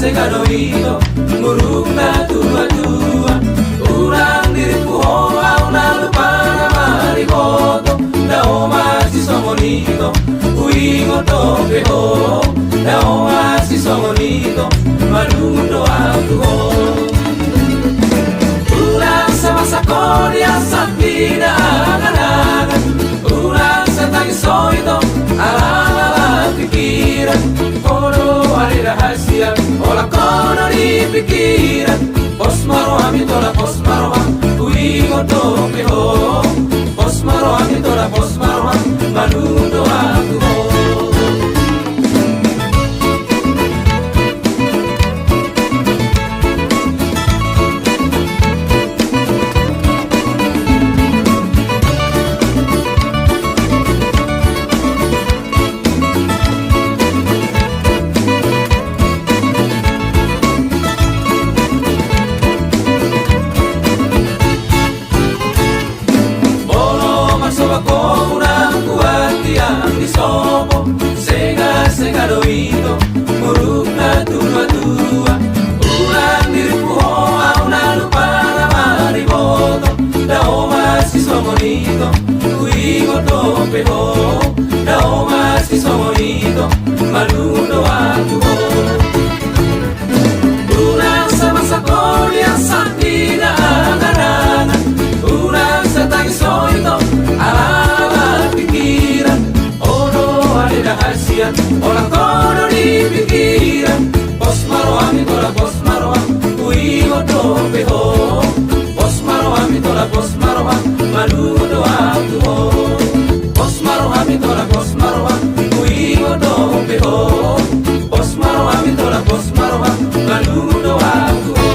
segadoito muruk na tua-tua urang diriku hoa una lupa na mariboto da oma si somonito uingo tope ho da oma si somonito malundo aku ho urang sama sakodia sapina angan-angan urang satang soito ala-ala pikiran kono hari rahasia olah kono di pikiran pos maro ami tola pos maro uingo tope ho pos maro ami tola pos maro malundo aku ho segadoito muruk na tua-tua urang diriku hoa una lupa na mariboto da oma si somonito uingo tope ho da oma si somonito malundo aku ho urang sama sakolia santina angan-angan urang satang soito ala-ala pikiran rahasia olah kono di pikiran pos maro ami tola pos maro uingo tope ho pos maro ami tola pos maro malundo aku ho pos maro ami tola pos maro uingo tope ho pos maro ami tola pos maro malundo aku ho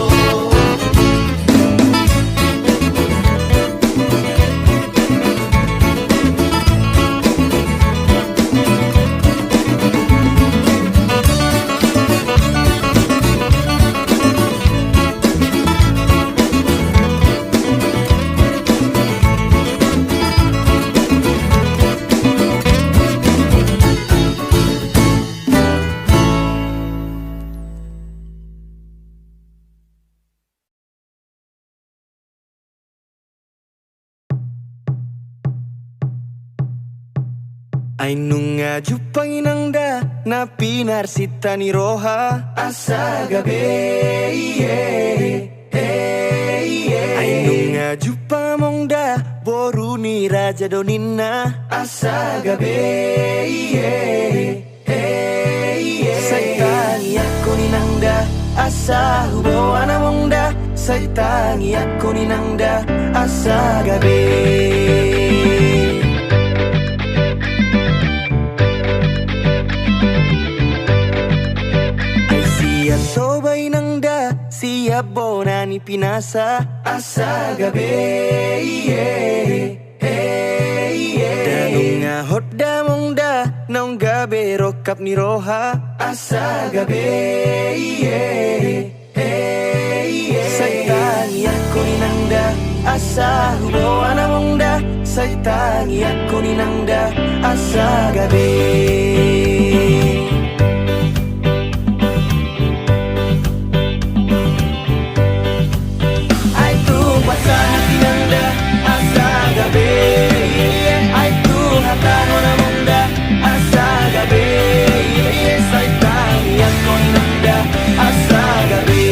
Ainunga jupanginangda na pinarsita ni roha asa gabe Ainunga jupamongda boru ni raja donina asa gabe Saitangi aku ninangda asa hubo anamongda Saitangi aku ninangda asa gabe Sobay nangda siap bona ni pinasa asa gabe Danunga hodda mongda naung gabe rokap ni roha asa gabe Saitangi aku ni nangda asa hubo anamongda Saitangi aku ni nangda asa gabe Ay tu hatan wana mongda asa gabe Saitangi ako ninangda asa gabe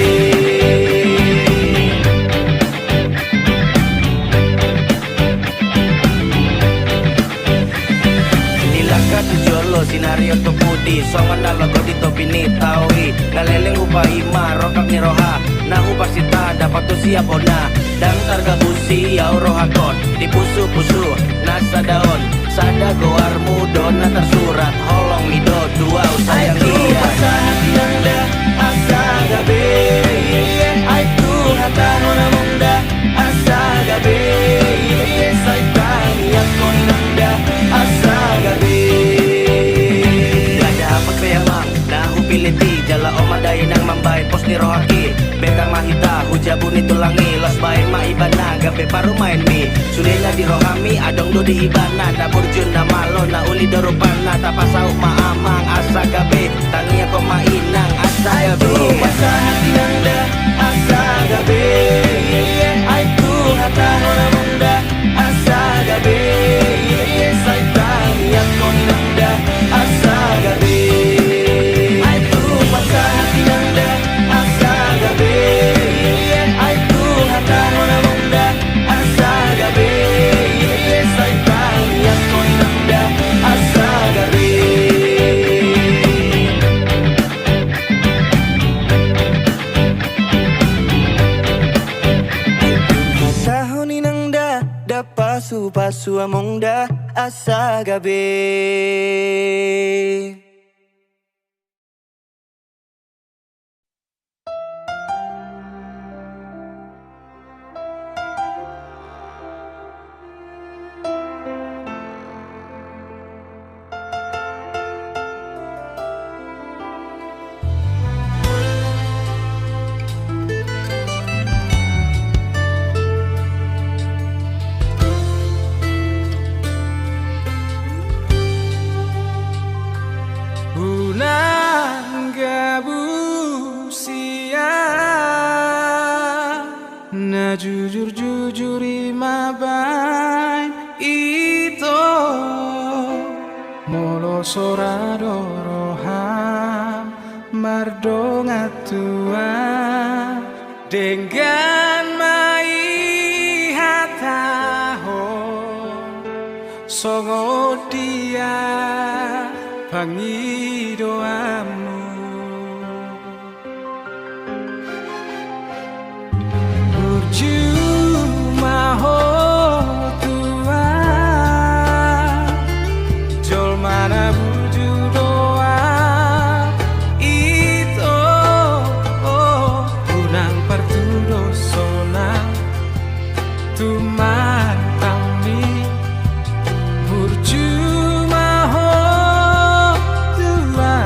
Nilaka tujolo sinario to pudi Songan dalago dito pinitawi Ngaleleng upahi marokap ni roha Nahupasita dapat tu siap ona Dang targa busi au rohakon Di pusu-pusu nasa daun Sada goar mudo na tersurat Holong mido dua usayang dia Ay tinangda asa gabe Ay tuhatan ona mongda asa gabe Saitangi ako ninangda asa gabe Gada apa kayamang Nahupiliti jala omadaya nang mambay Pos ni rohaki Bekang mahita hujabu ni tulangi Los bain maibanaga gabe paru main mi Sulena di rohami adong do di ibana Na burjun na malo na uli dorupana Tapasau maamang asa gabe Tangia ko mainang asa gabe Masa hati nanda asa gabe Ay tu hata hona munda asa gabe Say tangia ko ni nanda asa gabe Ay tu masa hati nanda asa gabe Ay tu hata hona munda asa gabe Say tangia ko ni nanda asa gabe Sahoni nang da pasu pasu among da asa gabe. Unang gabusia na jujur imabay ito molo soradoroham mardonga tua dengan mai hataho songo dia pangi doamu Berjumpa ho tua Jol mana buju doa Itu Unang partudo sonang Tuman kami Berjumpa ho tua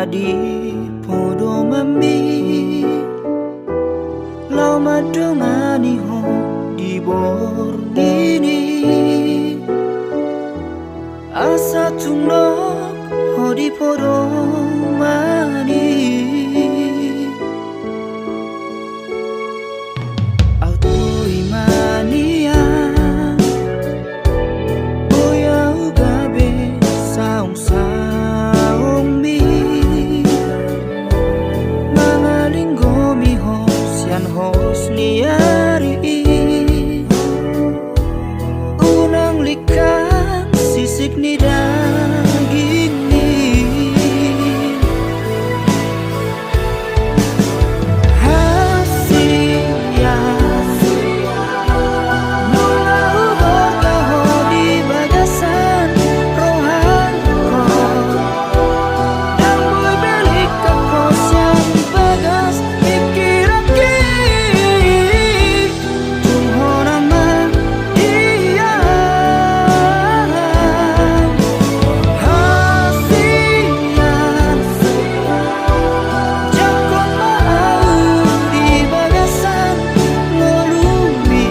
adi podo mami lau madongani ho di bor ini asa tunok ho di podo mani auto imania boya ugabe saung saung mi mangalinggo mi ho sian hos niari unang likan sisik ni daging ni hasia mula ubor kaho di bagasan rohanko dan boy belik kako siang bagas pikiraki tunghona man dia jakon mau di bagasan ngolumi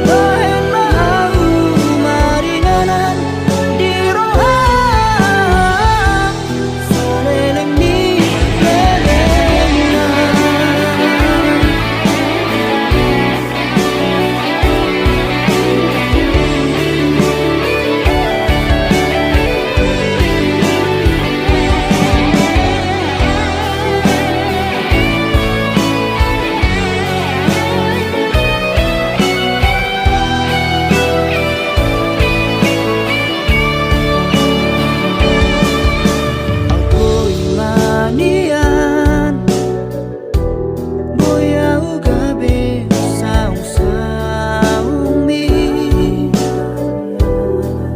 bahen mau maringanan di rohan saleleng di lelengan. Auto imanian boya ugabe saung saung mi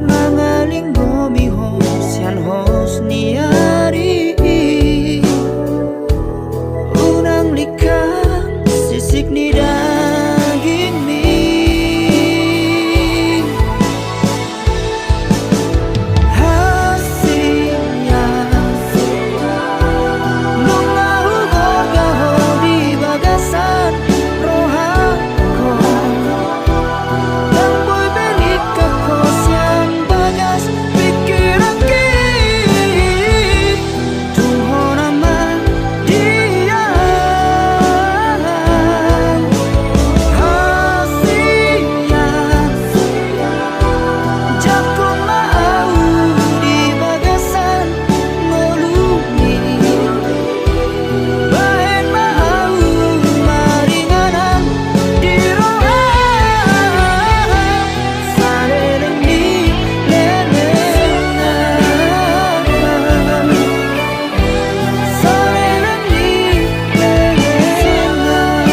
mangalinggo mi ho sian hos niari unang likan sisik ni daging mi hasilnya nunga ubor kaho di bagasan rohanko dan boy belik kako siang bagas pikiraki tunghona man dia hasilnya jakon mau di bagasan ngolumi bahen mau maringanan di rohan saleleng di lelengan saleleng di lelengan.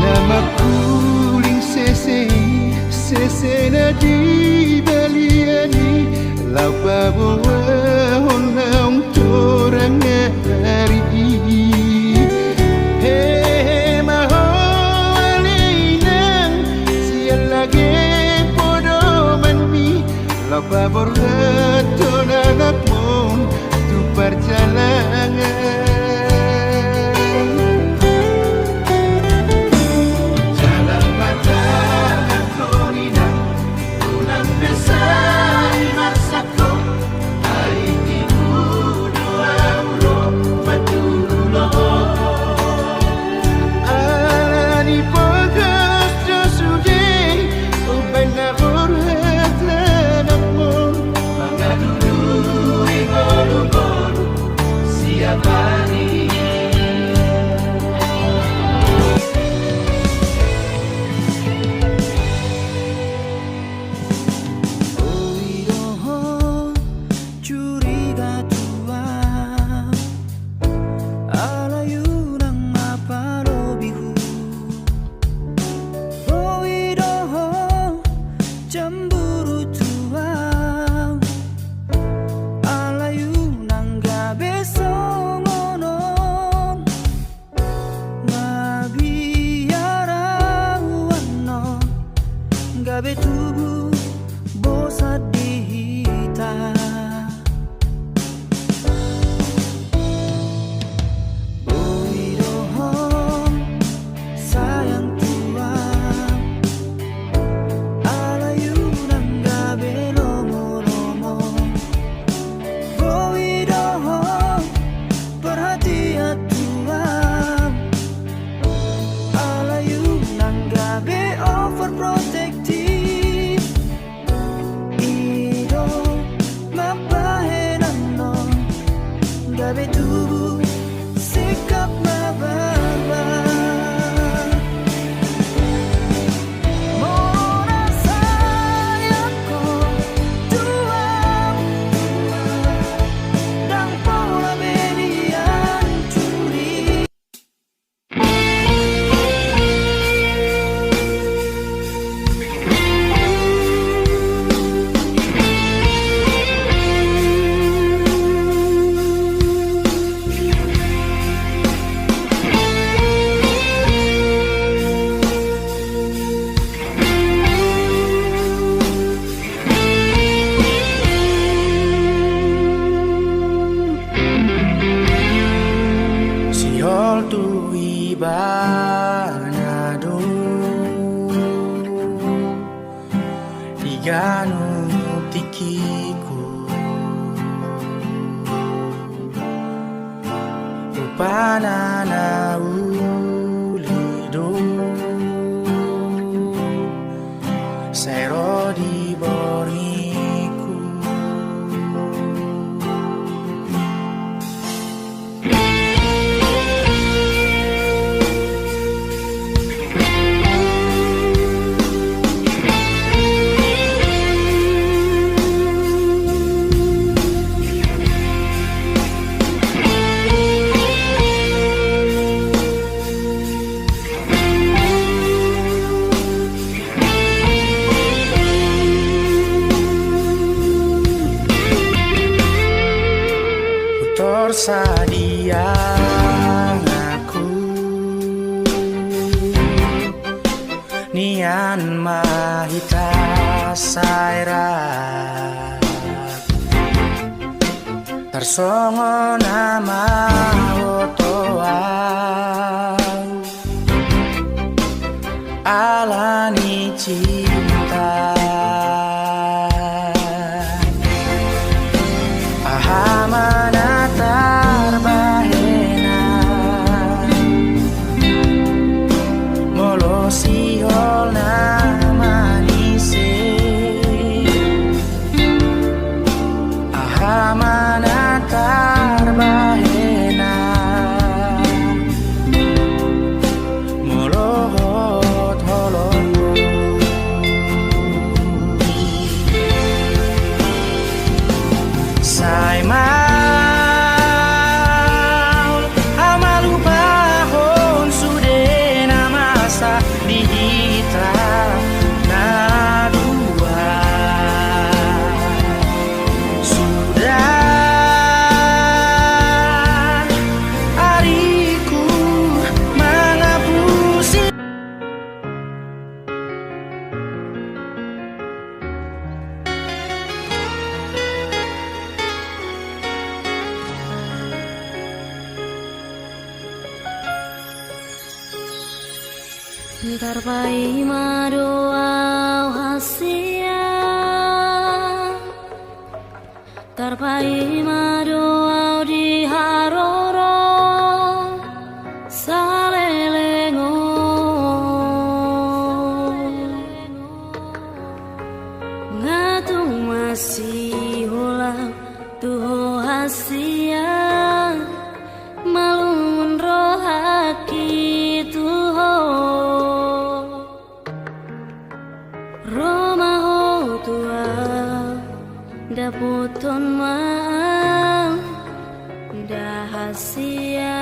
Nama kuling sese na di baliani lapa bawa honang torang hari he maho alinang sial lagi podo manmi lapa borgato nanakmon tu perjalanan. Jalan mata Antonina, unang besan masako, hari tibu doa ulo patulo. Alani pogas josude, ubena borhat lanakmon, mangadu ingolugo. panana ulido Sero di boriku Sadiang aku nian mahita saira tersongo nama otoa alani cinta ahamana tarbahena molosi holna manise ahamana tarbahena molohot holon Saima Tarpai madoa hasia Tarpai madoa di haroro Salelengo Ngatung masih ulang tuh hasia Malun rohaki tuho Roma ho tua daputon maal dahasia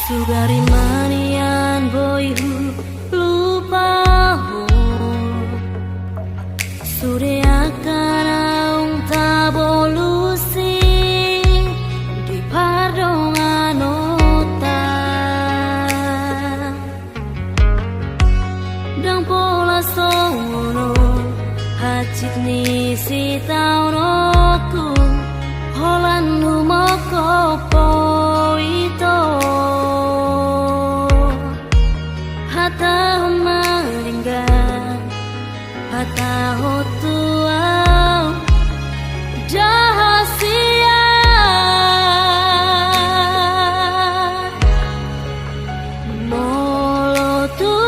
Sugari manian boyhu lupa ho Sure akan aung tabolusi di pardongan Dang pola sono hacit ni si taunoku holan humoko poito hata maringgan hata hotua jahasia molo tu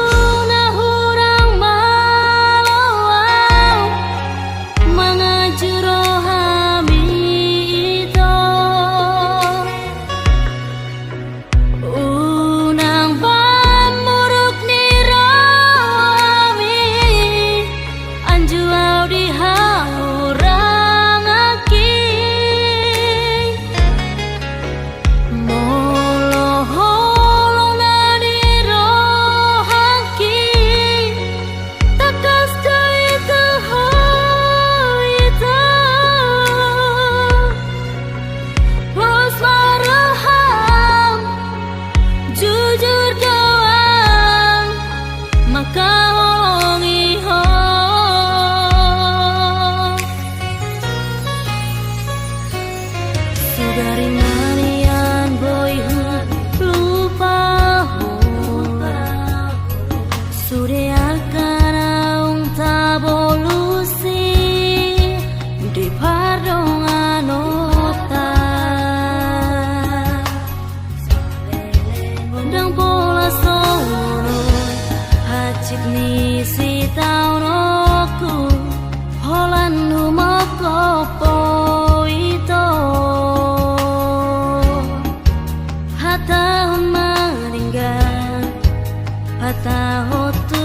di pardonganota Dang pola sono hacit ni si taunoku Holan humoko poito Hata meninggal Hata hotu